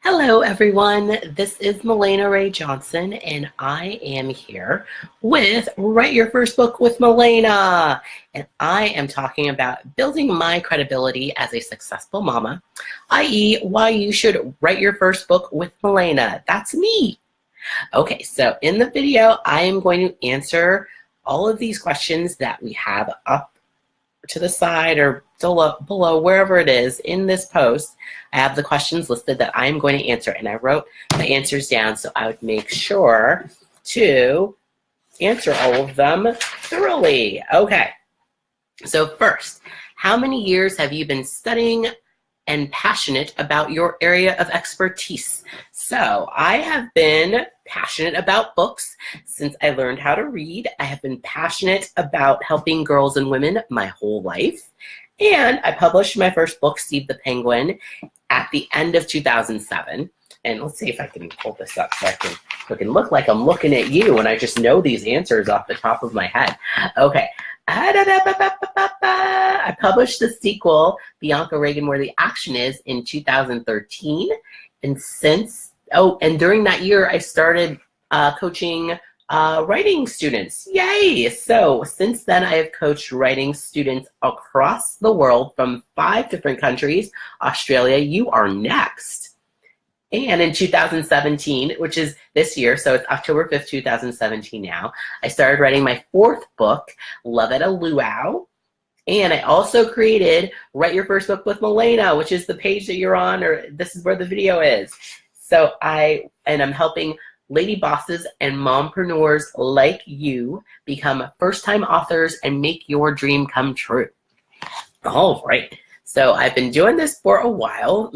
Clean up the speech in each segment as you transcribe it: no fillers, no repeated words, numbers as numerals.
Hello everyone, this is Mahlena Ray Johnson and I am here with Write Your First Book with Mahlena. And I am talking about building my credibility as a successful mama, i.e. why you should write your first book with Mahlena. That's me. Okay, so in the video I am going to answer all of these questions that we have up to the side or below, wherever it is in this post. I have the questions listed that I'm going to answer, and I wrote the answers down so I would make sure to answer all of them thoroughly. Okay, so first, how many years have you been studying and passionate about your area of expertise? So I have been passionate about books since I learned how to read. I have been passionate about helping girls and women my whole life. And I published my first book, Steve the Penguin, at the end of 2007. And let's see if I can pull this up so I can look like I'm looking at you and I just know these answers off the top of my head. Okay. I published the sequel, Bianca Reagan, Where the Action Is, in 2013. And and during that year, I started coaching writing students. Yay! So since then, I have coached writing students across the world from 5 different countries. Australia, you are next. And in 2017, which is this year, so it's October 5th, 2017 now, I started writing my 4th book, Love at a Luau. And I also created Write Your First Book with Mahlena, which is the page that you're on, or this is where the video is. So I'm helping lady bosses and mompreneurs like you become first-time authors and make your dream come true. All right. So I've been doing this for a while,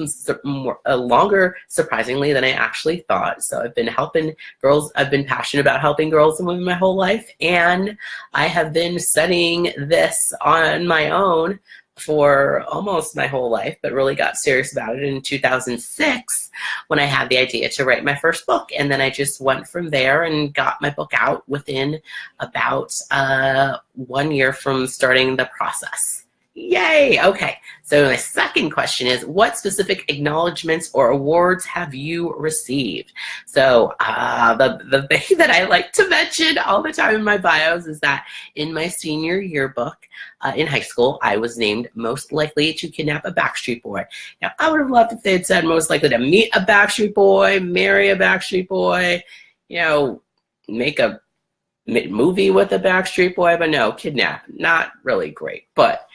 longer, surprisingly, than I actually thought. So I've been helping girls. I've been passionate about helping girls and women my whole life. And I have been studying this on my own for almost my whole life, but really got serious about it in 2006 when I had the idea to write my first book. And then I just went from there and got my book out within about 1 year from starting the process. Yay! Okay, so my second question is, what specific acknowledgements or awards have you received? So the thing that I like to mention all the time in my bios is that in my senior yearbook in high school, I was named most likely to kidnap a Backstreet Boy. Now, I would have loved if they had said most likely to meet a Backstreet Boy, marry a Backstreet Boy, you know, make a movie with a Backstreet Boy, but no, kidnap. Not really great, but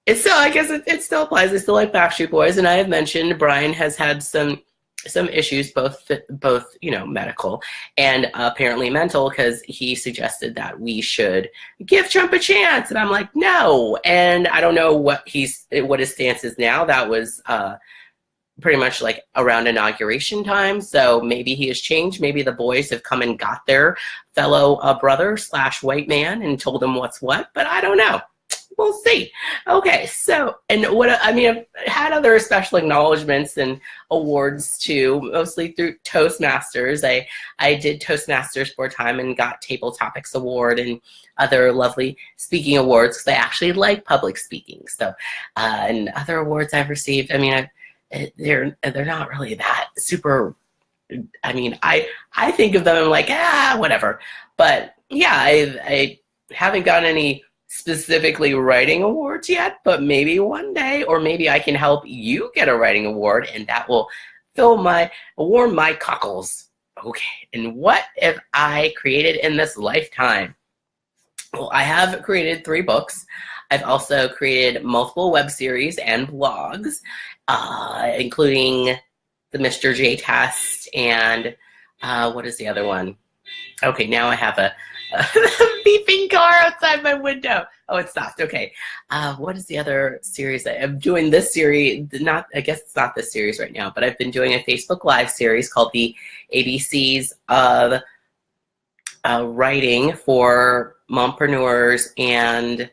it's still, I guess it still applies. I still like Backstreet Boys, and I have mentioned Brian has had some issues, both you know, medical and apparently mental, because he suggested that we should give Trump a chance, and I'm like, no. And I don't know what his stance is now. That was pretty much like around inauguration time, so maybe he has changed. Maybe the boys have come and got their fellow brother / white man and told him what's what, but I don't know. We'll see. Okay, so, and I've had other special acknowledgments and awards too, mostly through Toastmasters. I did Toastmasters for a time and got Table Topics Award and other lovely speaking awards because I actually like public speaking. So, and other awards I've received, they're not really that super. I think of them like, whatever. But yeah, I haven't gotten any specifically writing awards yet, but maybe one day, or maybe I can help you get a writing award, and that will warm my cockles. Okay, and what have I created in this lifetime? Well, I have created 3 books. I've also created multiple web series and blogs, including the Mr. J test and what is the other one? Okay, now I have a beeping car outside my window. Oh, it stopped. Okay. What is the other series? I'm doing this series, I guess it's not this series right now, but I've been doing a Facebook Live series called the ABCs of Writing for Mompreneurs and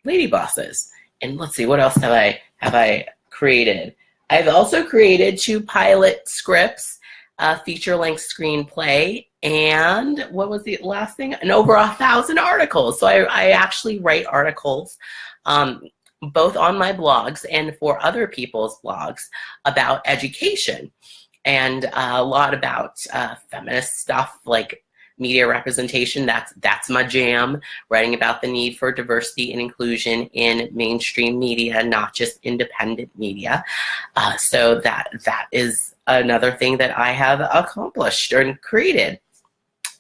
Lady Bosses. And let's see, what else have I created? I've also created 2 pilot scripts, a feature-length screenplay, and what was the last thing? And over 1,000 articles. So I actually write articles both on my blogs and for other people's blogs about education. and a lot about feminist stuff like media representation. That's my jam. Writing about the need for diversity and inclusion in mainstream media, not just independent media. So that is another thing that I have accomplished or created.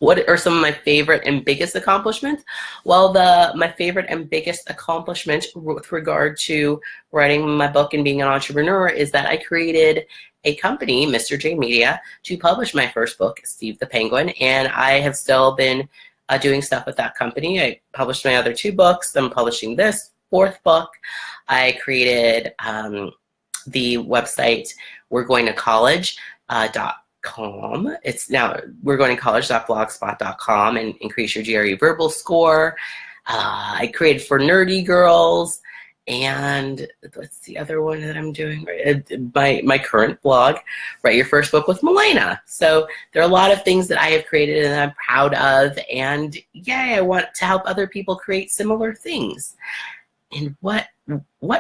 What are some of my favorite and biggest accomplishments? Well, my favorite and biggest accomplishment with regard to writing my book and being an entrepreneur is that I created a company, Mr. J Media, to publish my first book, Steve the Penguin, and I have still been doing stuff with that company. I published my other 2 books. I'm publishing this 4th book. I created the website We're Going to College. It's now we're going to college.blogspot.com and increase your GRE verbal score. I created For Nerdy Girls, and what's the other one that I'm doing? My current blog, Write Your First Book with Mahlena. So there are a lot of things that I have created and I'm proud of, and yay, I want to help other people create similar things. And what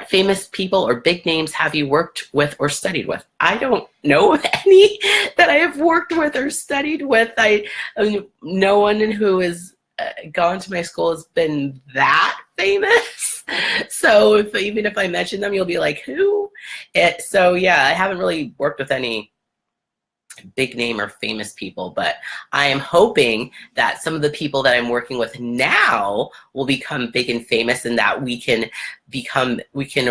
famous people or big names have you worked with or studied with? I don't know of any that I have worked with or studied with. No one who has gone to my school has been that famous. So even if I mention them, you'll be like, who? So yeah, I haven't really worked with any big name or famous people, but I am hoping that some of the people that I'm working with now will become big and famous, and that we can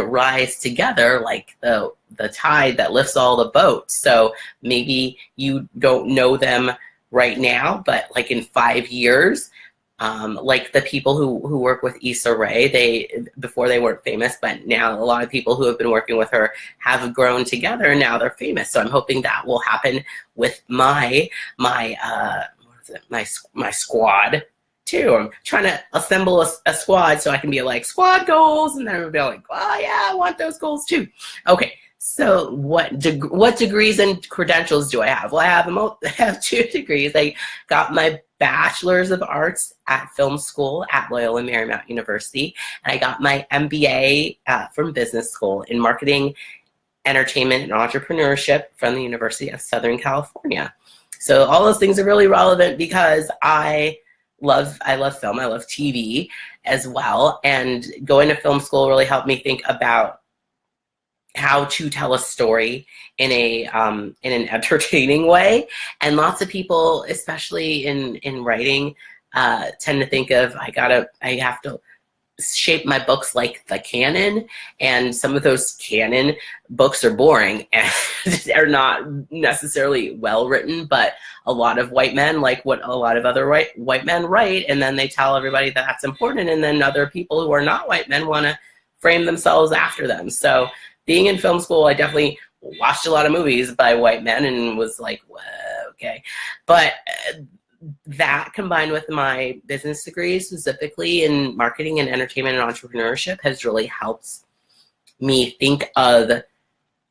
rise together like the tide that lifts all the boats. So maybe you don't know them right now, but like in 5 years, like the people who work with Issa Rae, before they weren't famous, but now a lot of people who have been working with her have grown together and now they're famous. So I'm hoping that will happen with my squad too. I'm trying to assemble a squad so I can be like, squad goals, and then everybody will be like, oh yeah, I want those goals too. Okay. So what degrees and credentials do I have? Well, I have 2 degrees. I got my Bachelor's of Arts at film school at Loyola Marymount University, and I got my MBA from business school in marketing, entertainment, and entrepreneurship from the University of Southern California. So all those things are really relevant because I love film. I love TV as well, and going to film school really helped me think about how to tell a story in an entertaining way. And lots of people, especially in writing, tend to think of I have to shape my books like the canon, and some of those canon books are boring and they're not necessarily well written, but a lot of white men like what a lot of other white men write, and then they tell everybody that that's important, and then other people who are not white men want to frame themselves after them. So being in film school, I definitely watched a lot of movies by white men and was like, whoa, okay. But that combined with my business degree, specifically in marketing and entertainment and entrepreneurship, has really helped me think of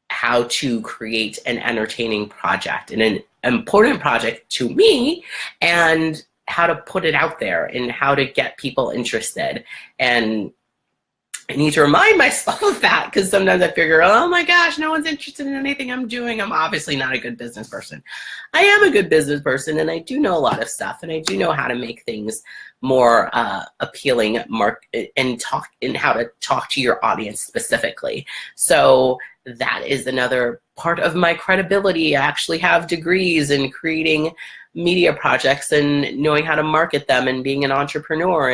how to create an entertaining project and an important project to me, and how to put it out there and how to get people interested. And I need to remind myself of that, because sometimes I figure, oh my gosh, no one's interested in anything I'm doing. I'm obviously not a good business person. I am a good business person, and I do know a lot of stuff, and I do know how to make things more appealing, and how to talk to your audience specifically. So that is another part of my credibility. I actually have degrees in creating media projects and knowing how to market them, and being an entrepreneur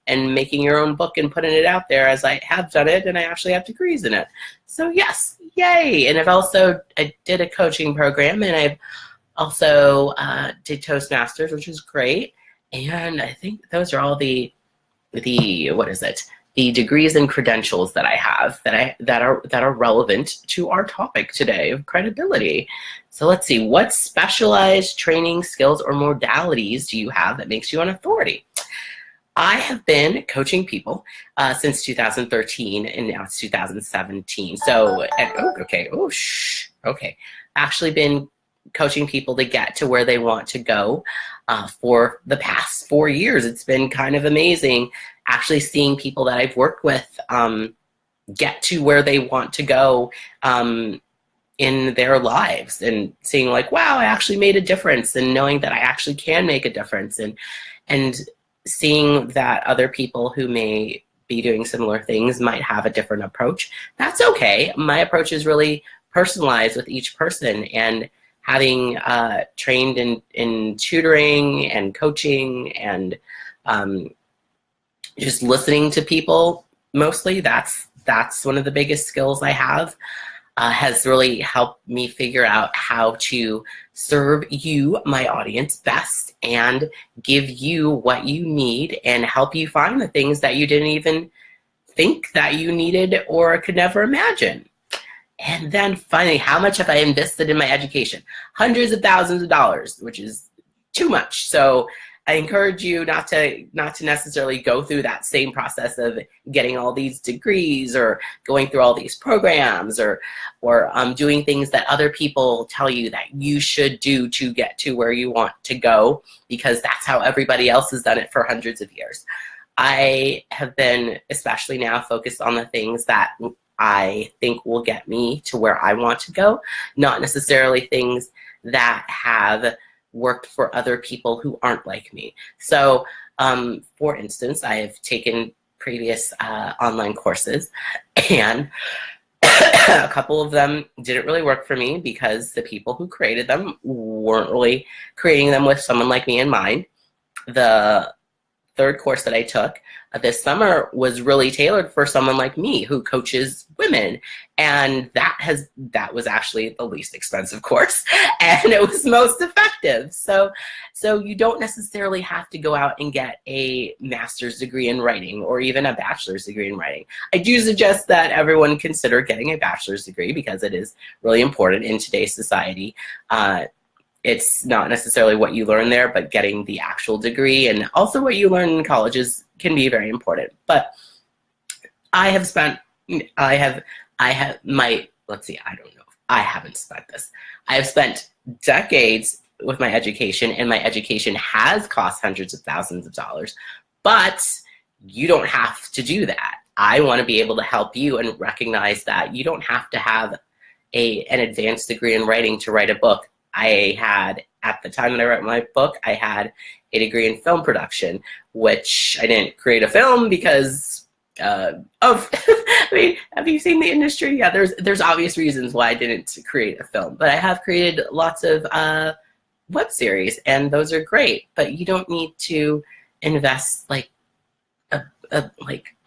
and making your own book and putting it out there, as I have done it, and I actually have degrees in it. So yes, yay. And I did a coaching program, and I've also did Toastmasters, which is great. And I think those are all the degrees and credentials that I have that are relevant to our topic today of credibility. So let's see, what specialized training, skills, or modalities do you have that makes you an authority? I have been coaching people since 2013, and now it's 2017. So, actually been coaching people to get to where they want to go for the past 4 years. It's been kind of amazing actually seeing people that I've worked with get to where they want to go in their lives, and seeing like, wow, I actually made a difference, and knowing that I actually can make a difference, and seeing that other people who may be doing similar things might have a different approach. That's okay. My approach is really personalized with each person, and having trained in tutoring and coaching and just listening to people, mostly, that's one of the biggest skills I have, has really helped me figure out how to serve you, my audience, best, and give you what you need and help you find the things that you didn't even think that you needed or could never imagine. And then finally, how much have I invested in my education? Hundreds of thousands of dollars, which is too much. So I encourage you not to necessarily go through that same process of getting all these degrees or going through all these programs or doing things that other people tell you that you should do to get to where you want to go, because that's how everybody else has done it for hundreds of years. I have been, especially now, focused on the things that I think will get me to where I want to go, not necessarily things that have worked for other people who aren't like me. So, for instance, I have taken previous online courses, and a couple of them didn't really work for me because the people who created them weren't really creating them with someone like me in mind. The third course that I took this summer was really tailored for someone like me who coaches women, and that was actually the least expensive course, and it was most effective. So you don't necessarily have to go out and get a master's degree in writing or even a bachelor's degree in writing. I do suggest that everyone consider getting a bachelor's degree because it is really important in today's society. It's not necessarily what you learn there, but getting the actual degree, and also what you learn in colleges can be very important. But I haven't spent this. I have spent decades with my education, and my education has cost hundreds of thousands of dollars, but you don't have to do that. I want to be able to help you and recognize that you don't have to have an advanced degree in writing to write a book. I had, at the time that I wrote my book, I had a degree in film production, which I didn't create a film because of, I mean, have you seen the industry? Yeah, there's obvious reasons why I didn't create a film, but I have created lots of web series, and those are great, but you don't need to invest like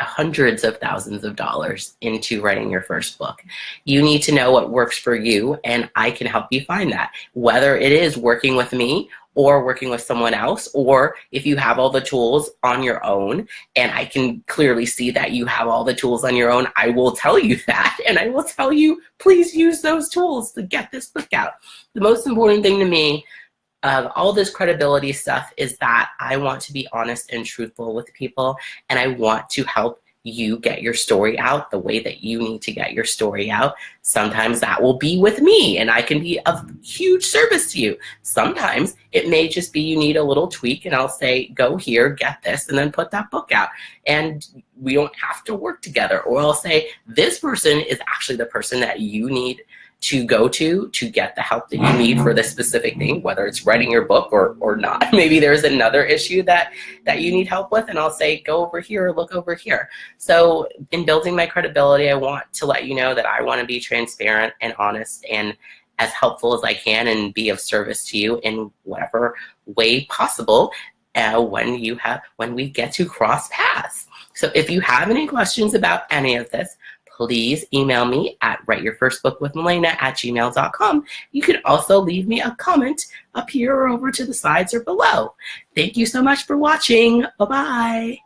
hundreds of thousands of dollars into writing your first book. You need to know what works for you, and I can help you find that, whether it is working with me or working with someone else, or if you have all the tools on your own, and I can clearly see that you have all the tools on your own, I will tell you that, and I will tell you, please use those tools to get this book out. The most important thing to me, all this credibility stuff, is that I want to be honest and truthful with people, and I want to help you get your story out the way that you need to get your story out. Sometimes that will be with me, and I can be of huge service to you. Sometimes it may just be you need a little tweak, and I'll say, go here, get this, and then put that book out. And we don't have to work together. Or I'll say, this person is actually the person that you need to go to get the help that you need for this specific thing, whether it's writing your book or not. Maybe there's another issue that you need help with, and I'll say, go over here or look over here. So in building my credibility, I want to let you know that I want to be transparent and honest and as helpful as I can, and be of service to you in whatever way possible when we get to cross paths. So if you have any questions about any of this, please email me at writeyourfirstbookwithmahlena@gmail.com. You can also leave me a comment up here or over to the sides or below. Thank you so much for watching. Bye-bye.